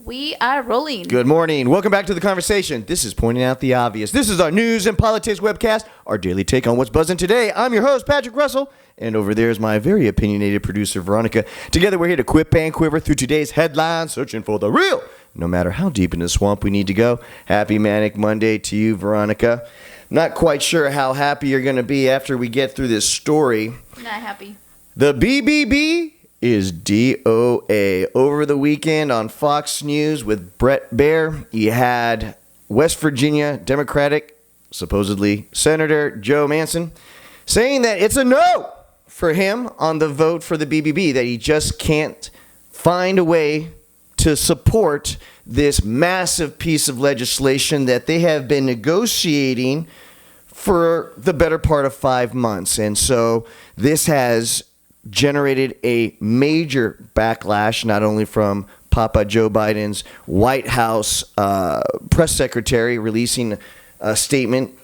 We are rolling. Good morning. Welcome back to the conversation. This is Pointing Out the Obvious. This is our news and politics webcast, our daily take on what's buzzing today. I'm your host, Patrick Russell, and over there is my very opinionated producer, Veronica. Together, we're here to quip and quiver through today's headlines, searching for the real, no matter how deep in the swamp we need to go. Happy Manic Monday to you, Veronica. Not quite sure how happy you're going to be after we get through this story. Not happy. The BBB is DOA. Over the weekend on Fox News with Brett Baer, you had West Virginia Democratic, supposedly Senator Joe Manchin, saying that it's a no for him on the vote for the BBB, that he just can't find a way to support this massive piece of legislation that they have been negotiating for the better part of 5 months. And so this has generated a major backlash, not only from Papa Joe Biden's White House press secretary releasing a statement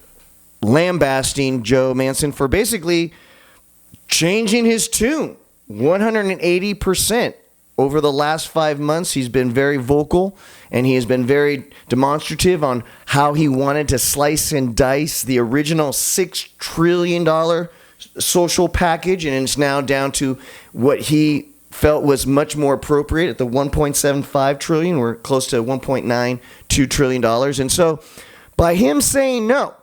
lambasting Joe Manchin for basically changing his tune 180%. Over the last 5 months, he's been very vocal, and he has been very demonstrative on how he wanted to slice and dice the original $6 trillion social package, and it's now down to what he felt was much more appropriate at the $1.75 trillion. We're close to $1.92 trillion. And so by him saying no,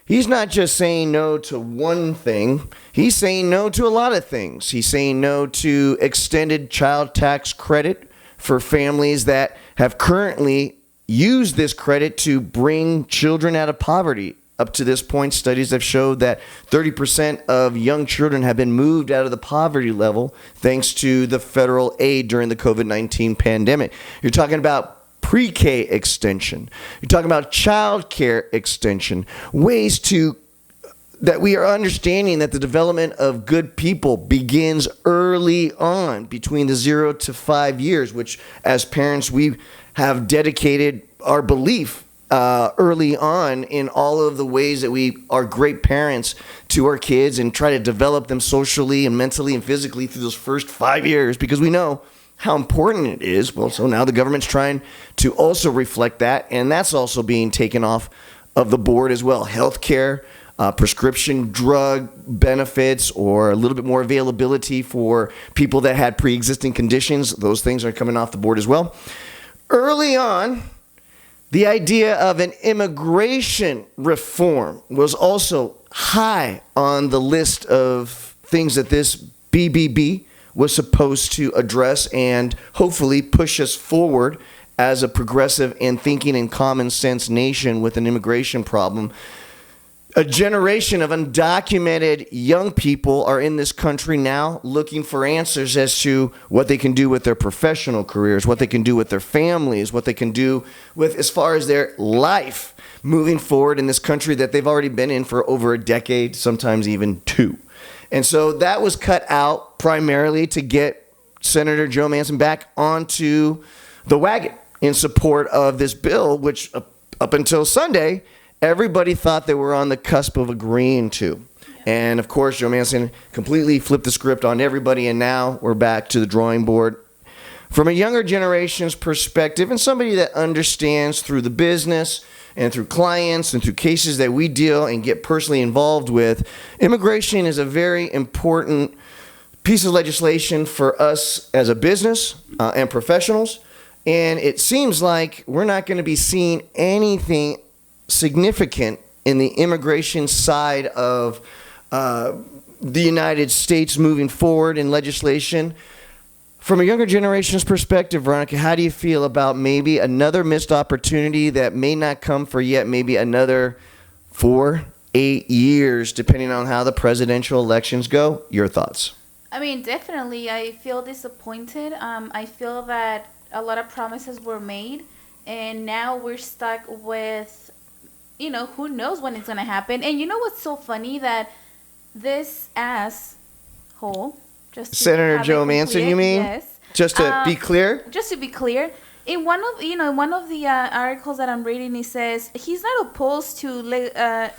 he's not just saying no to one thing. He's saying no to a lot of things. He's saying no to extended child tax credit for families that have currently used this credit to bring children out of poverty. Up to this point, studies have showed that 30% of young children have been moved out of the poverty level thanks to the federal aid during the COVID-19 pandemic. You're talking about pre-K extension. You're talking about child care extension. Ways to that we are understanding that the development of good people begins early on, between the 0 to 5 years, which as parents we have dedicated our belief early on in all of the ways that we are great parents to our kids and try to develop them socially and mentally and physically through those first 5 years, because we know how important it is. Well, so now the government's trying to also reflect that, and that's also being taken off of the board as well. Healthcare, prescription drug benefits, or a little bit more availability for people that had pre-existing conditions. Those things are coming off the board as well. Early on, the idea of an immigration reform was also high on the list of things that this BBB was supposed to address and hopefully push us forward as a progressive and thinking and common sense nation with an immigration problem. A generation of undocumented young people are in this country now looking for answers as to what they can do with their professional careers, what they can do with their families, what they can do with as far as their life moving forward in this country that they've already been in for over a decade, sometimes even two. And so that was cut out primarily to get Senator Joe Manchin back onto the wagon in support of this bill, which up until Sunday, everybody thought they were on the cusp of agreeing to. And of course, Joe Manchin completely flipped the script on everybody, and now we're back to the drawing board. From a younger generation's perspective, and somebody that understands through the business and through clients and through cases that we deal and get personally involved with, immigration is a very important piece of legislation for us as a business and professionals. And it seems like we're not going to be seeing anything significant in the immigration side of the United States moving forward in legislation. From a younger generation's perspective, Veronica, how do you feel about maybe another missed opportunity that may not come for yet maybe another 4-8 years, depending on how the presidential elections go? Your thoughts? I mean, definitely, I feel disappointed. I feel that a lot of promises were made, and now we're stuck with, who knows when it's going to happen. And you know what's so funny? That this asshole, Senator Joe Manchin, you mean? Yes. Just to be clear? Just to be clear, in one of the articles that I'm reading, it says he's not opposed to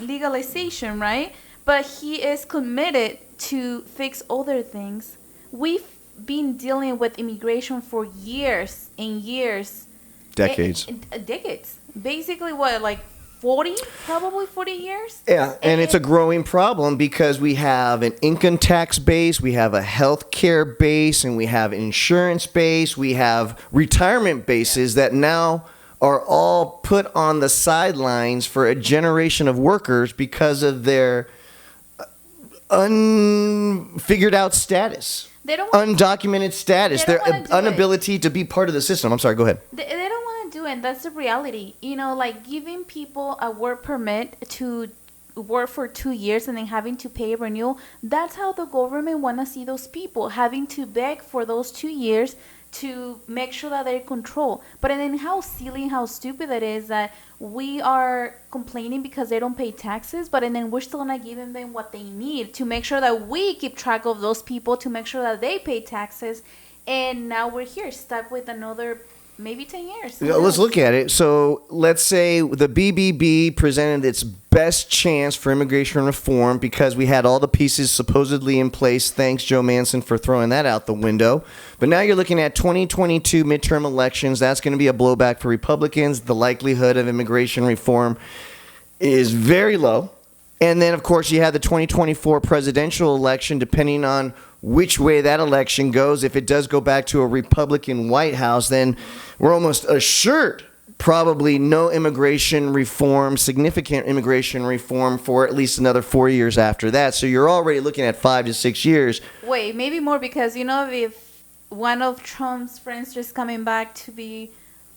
legalization, right? But he is committed to fix other things. We've been dealing with immigration for years and years, Decades. Decades. Basically, what, like 40? Probably 40 years? Yeah, and it's a growing problem because we have an income tax base, we have a health care base, and we have insurance base, we have retirement bases that now are all put on the sidelines for a generation of workers because of their unfigured out status. They don't undocumented status, their wanna inability to be part of the system. I'm sorry, go ahead. They don't want to do it. That's the reality. You know, like giving people a work permit to work for 2 years and then having to pay a renewal. That's how the government want to see those people, having to beg for those 2 years to make sure that they're in control. But then how silly, how stupid that is that we are complaining because they don't pay taxes, but then we're still not giving them what they need to make sure that we keep track of those people, to make sure that they pay taxes. And now we're here stuck with another maybe 10 years. Let's look at it. So let's say the BBB presented its best chance for immigration reform because we had all the pieces supposedly in place. Thanks, Joe Manchin, for throwing that out the window. But now you're looking at 2022 midterm elections. That's going to be a blowback for Republicans. The likelihood of immigration reform is very low. And then, of course, you have the 2024 presidential election, depending on which way that election goes. If it does go back to a Republican White House, then we're almost assured probably no immigration reform, significant immigration reform for at least another 4 years after that. So you're already looking at 5 to 6 years. Wait, maybe more, because, you know, if one of Trump's friends is coming back to be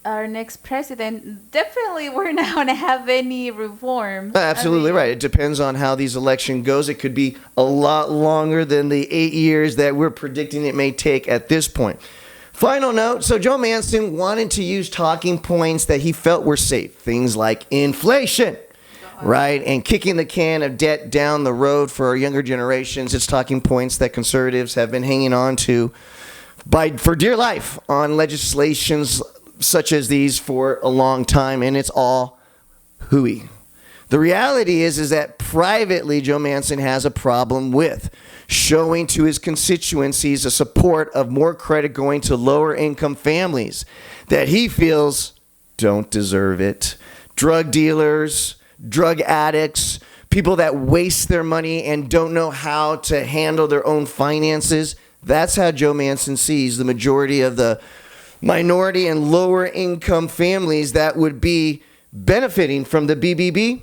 our next president, definitely we're not going to have any reform. Absolutely right. It depends on how these election goes. It could be a lot longer than the 8 years that we're predicting it may take at this point. Final note. So Joe Manchin wanted to use talking points that he felt were safe. Things like inflation, right? And kicking the can of debt down the road for our younger generations. It's talking points that conservatives have been hanging on to for dear life on legislations such as these for a long time, and it's all hooey. The reality is that privately, Joe Manchin has a problem with showing to his constituencies a support of more credit going to lower income families that he feels don't deserve it. Drug dealers, drug addicts, people that waste their money and don't know how to handle their own finances. That's how Joe Manchin sees the majority of the minority and lower income families that would be benefiting from the BBB.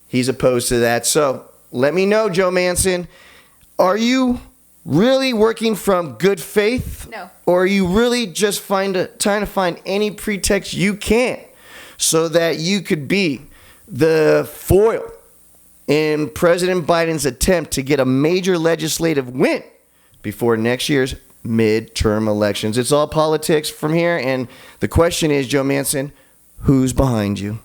He's opposed to that. So let me know, Joe Manchin, are you really working from good faith? No. Or are you really just trying to find any pretext you can so that you could be the foil in President Biden's attempt to get a major legislative win before next year's midterm elections? It's all politics from here, and the question is, Joe Manchin, who's behind you?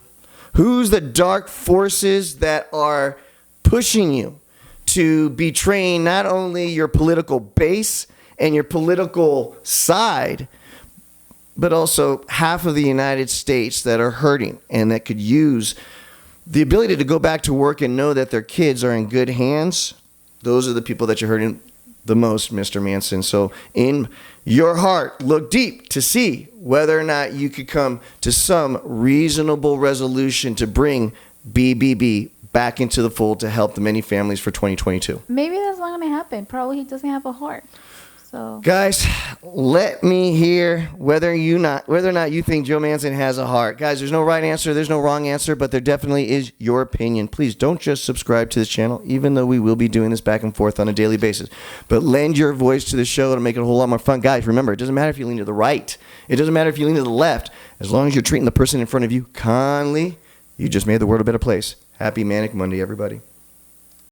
Who's the dark forces that are pushing you to betraying not only your political base and your political side, but also half of the United States that are hurting and that could use the ability to go back to work and know that their kids are in good hands? Those are the people that you're hurting the most, Mr. Manchin. So in your heart, look deep to see whether or not you could come to some reasonable resolution to bring BBB back into the fold to help the many families for 2022. Maybe that's not going to happen. Probably he doesn't have a heart. So, guys, let me hear whether or not you think Joe Manchin has a heart. Guys, there's no right answer, there's no wrong answer, but there definitely is your opinion. Please don't just subscribe to this channel, even though we will be doing this back and forth on a daily basis. But lend your voice to the show to make it a whole lot more fun. Guys, remember, it doesn't matter if you lean to the right. It doesn't matter if you lean to the left. As long as you're treating the person in front of you kindly, you just made the world a better place. Happy Manic Monday, everybody.